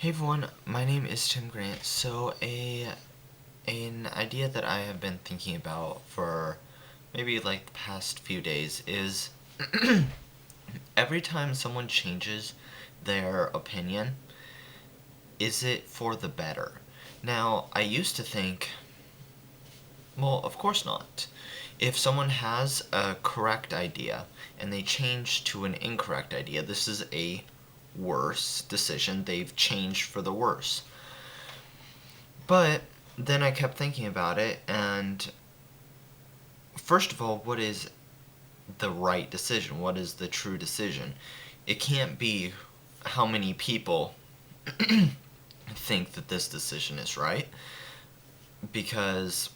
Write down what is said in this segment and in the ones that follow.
Hey everyone, my name is Tim Grant. An idea that I have been thinking about for maybe like the past few days is every time someone changes their opinion, is it for the better? Now, I used to think, well, of course not. If someone has a correct idea and they change to an incorrect idea, this is a worse decision. They've changed for the worse. But then I kept thinking about it, and first of all, what is the right decision? What is the true decision? It can't be how many people think that this decision is right, because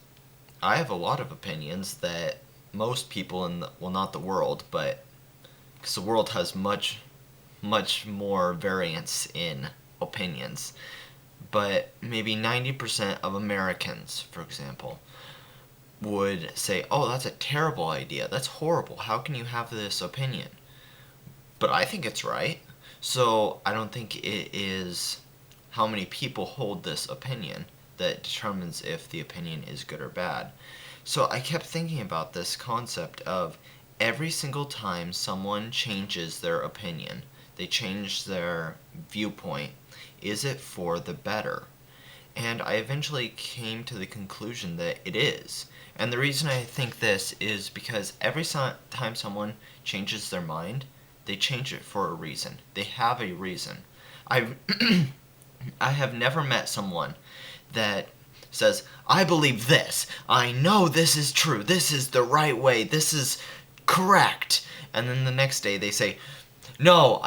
I have a lot of opinions that most people in the, well, not the world, but because the world has much more variance in opinions, but maybe 90% of Americans, for example, would say, oh, that's a terrible idea. That's horrible. How can you have this opinion? But I think it's right. So I don't think it is how many people hold this opinion that determines if the opinion is good or bad. So I kept thinking about this concept of every single time someone changes their opinion, they change their viewpoint, is it for the better? And I eventually came to the conclusion that it is. And the reason I think this is because every time someone changes their mind, they change it for a reason. They have a reason. I I have never met someone that says, I believe this. I know this is true. This is the right way. This is correct. And then the next day they say, no,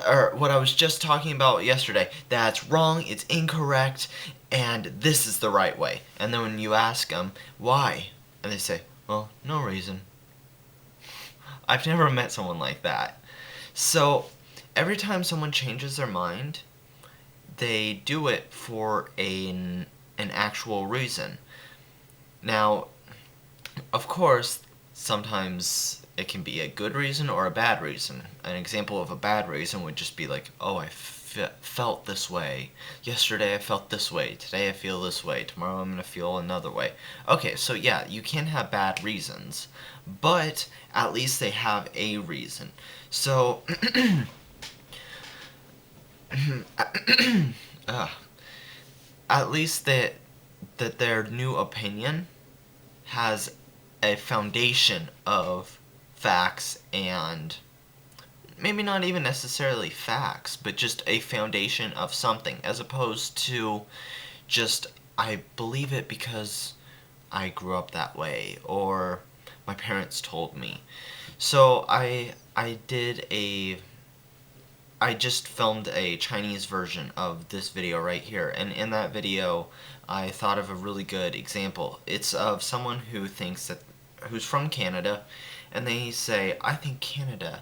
or what I was just talking about yesterday, that's wrong, it's incorrect, and this is the right way. And then when you ask them, why? And they say, well, no reason. I've never met someone like that. So, every time someone changes their mind, they do it for an actual reason. Now, of course, sometimes it can be a good reason or a bad reason. An example of a bad reason would just be like, oh, I felt this way. Yesterday I felt this way. Today I feel this way. Tomorrow I'm going to feel another way. Okay, so yeah, you can have bad reasons, but at least they have a reason. So, at least that their new opinion has a foundation of facts, and maybe not even necessarily facts, but just a foundation of something, as opposed to just, I believe it because I grew up that way, or my parents told me. So I just filmed a Chinese version of this video right here, and in that video I thought of a really good example. It's of someone who's from Canada, and they say, I think Canada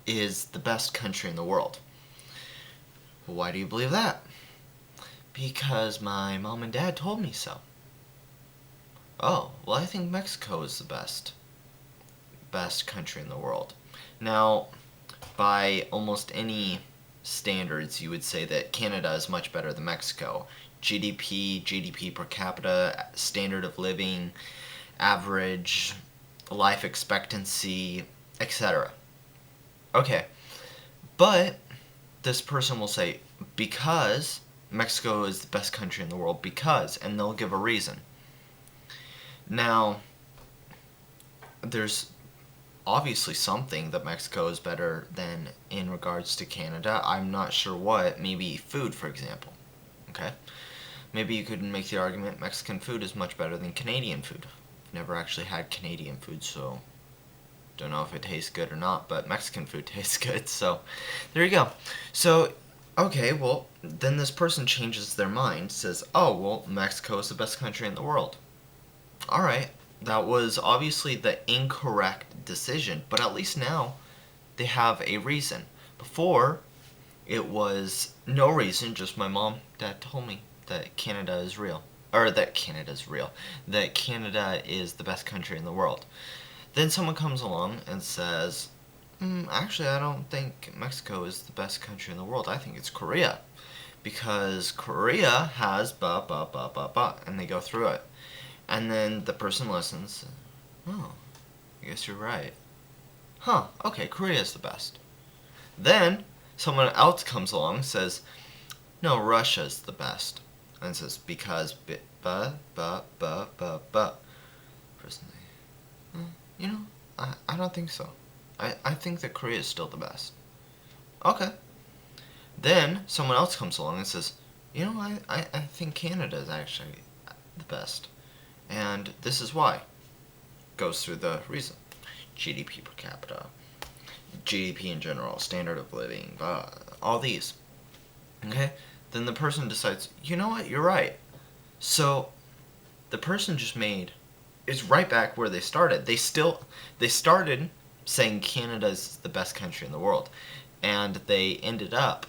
is the best country in the world. Well, why do you believe that? Because my mom and dad told me so. Oh, well, I think Mexico is the best country in the world. Now, by almost any standards, you would say that Canada is much better than Mexico. GDP per capita, standard of living, average life expectancy, etc. Okay, but this person will say, because Mexico is the best country in the world, because, and they'll give a reason. Now, there's obviously something that Mexico is better than in regards to Canada. I'm not sure what. Maybe food, for example. Okay? Maybe you could make the argument Mexican food is much better than Canadian food. I've never actually had Canadian food, so don't know if it tastes good or not, but Mexican food tastes good, so there you go. So, okay, well, then this person changes their mind, says, oh, well, Mexico is the best country in the world. Alright, that was obviously the incorrect decision, but at least now they have a reason. Before, it was no reason, just my mom, dad told me that Canada is real. Or that Canada's real. That Canada is the best country in the world. Then someone comes along and says, actually, I don't think Mexico is the best country in the world. I think it's Korea. because Korea has ba ba ba ba ba, and they go through it. And then the person listens. Oh, I guess you're right. Huh, okay, Korea's the best. Then someone else comes along and says, no, Russia's the best. And says, because ba ba ba ba ba. Personally, you know, I don't think so. I think that Korea is still the best. Okay. Then someone else comes along and says, you know, I think Canada is actually the best. And this is why. Goes through the reason. GDP per capita, GDP in general, standard of living, all these. Okay? Then the person decides, you know what, you're right. So the person just made is right back where they started. They started saying Canada's the best country in the world, and they ended up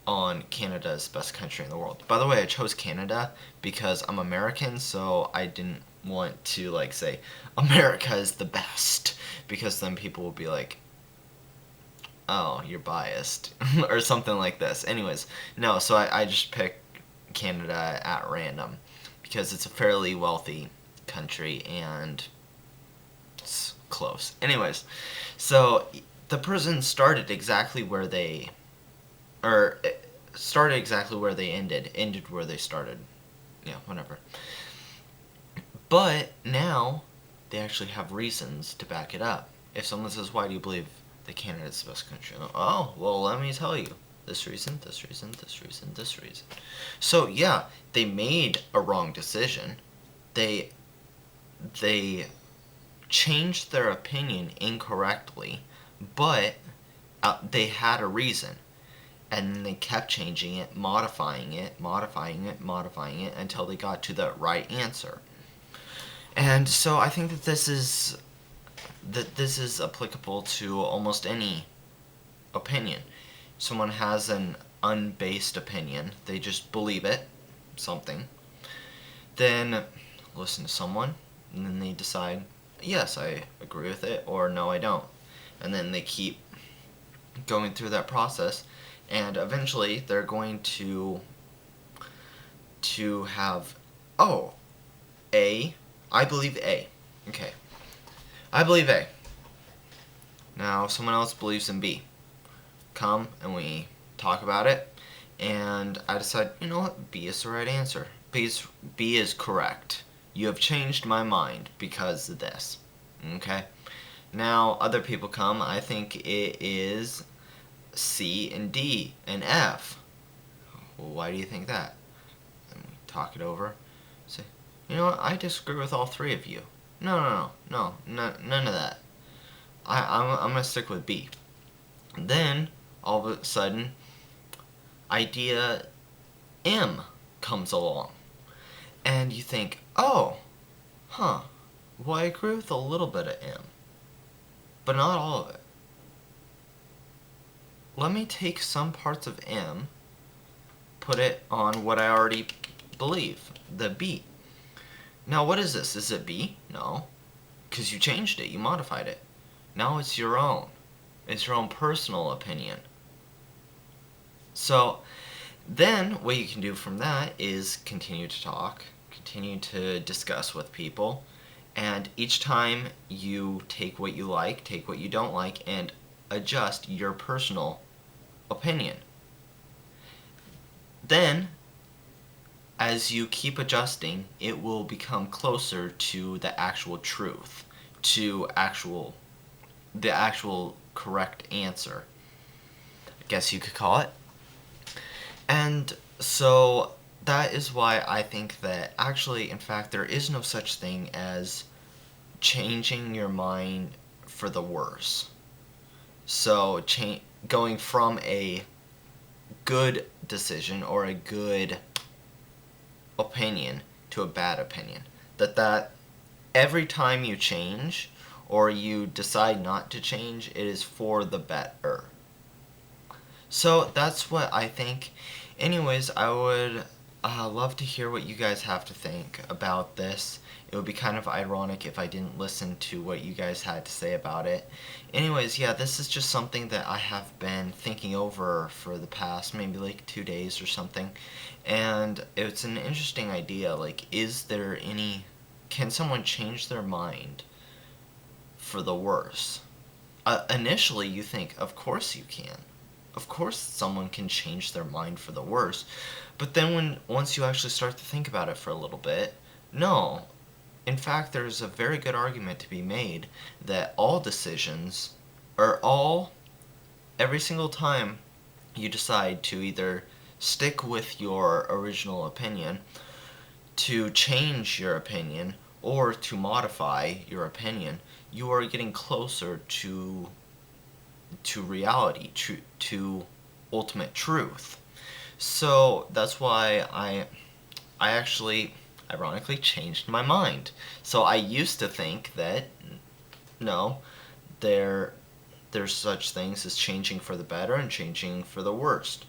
on Canada's best country in the world. By the way, I chose Canada because I'm American, so I didn't want to like say America is the best, because then people will be like, oh, you're biased or something like this. Anyways, no, so I just picked Canada at random because it's a fairly wealthy country and it's close. Anyways, so the person started exactly where they ended where they started. Yeah, whatever. But now they actually have reasons to back it up. If someone says, why do you believe that Canada is the best country? Oh, well, let me tell you. This reason, this reason, this reason, this reason. So, yeah, they made a wrong decision. They changed their opinion incorrectly, but they had a reason. And then they kept changing it, modifying it, modifying it, modifying it, until they got to the right answer. And so I think that this is applicable to almost any opinion. Someone has an unbased opinion, they just believe it, something. Then listen to someone, and then they decide, yes, I agree with it, or no, I don't. And then they keep going through that process, and eventually they're going to have, oh, I believe A. Okay. I believe A. Now, someone else believes in B. Come and we talk about it, and I decide, you know what, B is the right answer. B is correct. You have changed my mind because of this. Okay? Now, other people come, I think it is C and D and F. Well, why do you think that? And we talk it over. Say, you know what, I disagree with all three of you. No, none of that. I'm going to stick with B. Then, all of a sudden, idea M comes along. And you think, oh, well, I agree with a little bit of M, but not all of it. Let me take some parts of M, put it on what I already believe, the B. Now, what is this? Is it B? No, because you changed it, you modified it. Now it's your own. It's your own personal opinion. So then what you can do from that is continue to talk, continue to discuss with people, and each time you take what you like, take what you don't like, and adjust your personal opinion. Then, as you keep adjusting, it will become closer to the actual truth, to the actual correct answer, I guess you could call it. And so that is why I think that actually, in fact, there is no such thing as changing your mind for the worse. So going from a good decision or a good opinion to a bad opinion. That every time you change or you decide not to change, it is for the better. So that's what I think. Anyways, I would love to hear what you guys have to think about this. It would be kind of ironic if I didn't listen to what you guys had to say about it. Anyways, yeah, this is just something that I have been thinking over for the past maybe like 2 days or something. And it's an interesting idea. Like, can someone change their mind for the worse? Initially, you think, of course you can. Of course, someone can change their mind for the worse. But then, once you actually start to think about it for a little bit, no. In fact, there's a very good argument to be made that all decisions, every single time you decide to either stick with your original opinion, to change your opinion, or to modify your opinion, you are getting closer to reality, to ultimate truth. So that's why I actually ironically changed my mind. So I used to think that no, there's such things as changing for the better and changing for the worst.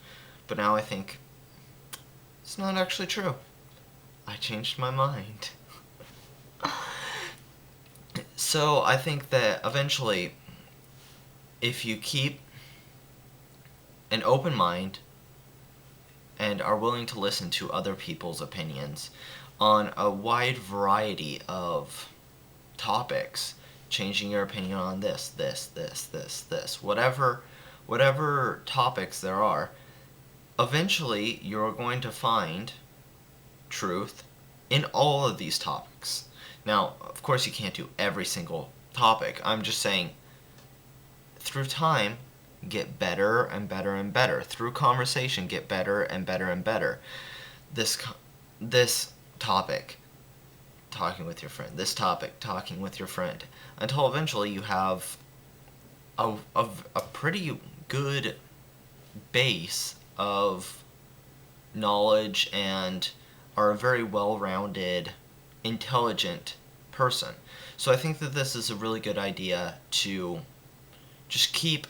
But now I think it's not actually true. I changed my mind. So I think that eventually, if you keep an open mind and are willing to listen to other people's opinions on a wide variety of topics, changing your opinion on this, whatever topics there are, eventually you're going to find truth in all of these topics. Now, of course, you can't do every single topic. I'm just saying, through time, get better and better and better. Through conversation, get better and better and better. This topic, talking with your friend. This topic, talking with your friend. Until eventually you have a pretty good base of knowledge and are a very well-rounded, intelligent person. So I think that this is a really good idea to just keep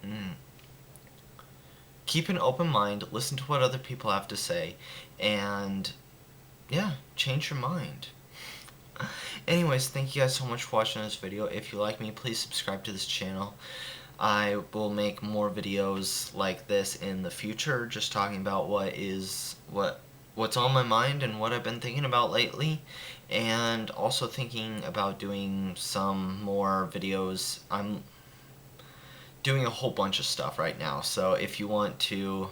an open mind, listen to what other people have to say, and yeah, change your mind. Anyways, thank you guys so much for watching this video. If you like me, please subscribe to this channel. I will make more videos like this in the future, just talking about what's on my mind and what I've been thinking about lately, and also thinking about doing some more videos. I'm doing a whole bunch of stuff right now, so if you want to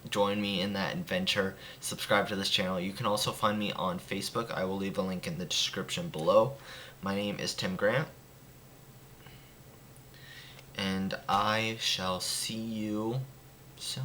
join me in that adventure, subscribe to this channel. You can also find me on Facebook. I will leave a link in the description below. My name is Tim Grant, and I shall see you soon.